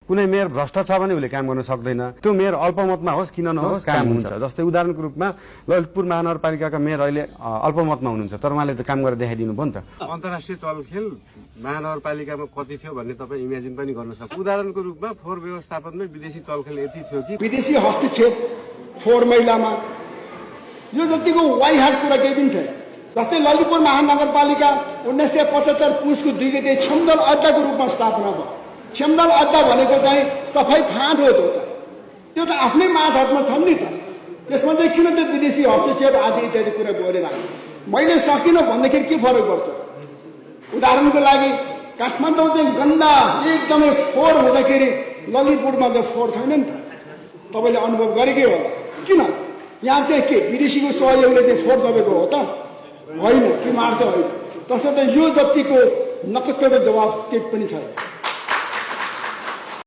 कुनै मेयर भ्रष्ट छ भने उसले काम गर्न सक्दैन त्यो मेयर अल्पमतमा होस् किन नहोस् काम हुन्छ जस्तै उदाहरणको रूपमा ललितपुर महानगरपालिकाका मेयर अहिले अल्पमतमा हुनुहुन्छ तर उहाँले त काम गरेर देखाइदिनु भयो नि त अन्तर्राष्ट्रिय चलखेल महानगरपालिकामा कति थियो भन्ने तपाईँ इमेजिन पनि गर्न सक्छ उदाहरणको रूपमा फोहोर व्यवस्थापनमै विदेशी चलखेल यति थियो कि विदेशी हस्तक्षेप फोहोर मैलामा यो जतिको वाइहाट कुरा केही पनि छैन जस्तै ललितपुर महानगरपालिका 1975 पुसको 2 गते क्षमदल अड्डाको रूपमा स्थापना भयो क्षमदल अड्डा भनेको चाहिँ सफाई फाँट हो त्यो त आफ्नै मातहतमा छन् नि त त्यसमा चाहिँ किन त्यो विदेशी हस्तक्षेप आदि इत्यादि कुरा बोलिरहेको मैले सकिनँ भन्दाखेरि के फरक पर्छ उदाहरणको लागि काठमाडौँ चाहिँ गन्दा एकदमै फोहोर हुँदाखेरि ललितपुरमा त फोहोर छैन नि त तपाईँले अनुभव गरेकै होला किन यहाँ चाहिँ के विदेशीको सहयोगले चाहिँ फोहोर दबेको हो त होइन कि मार्छ होइन तसर्थ यो जतिको नकचरो जवाफ केही पनि छैन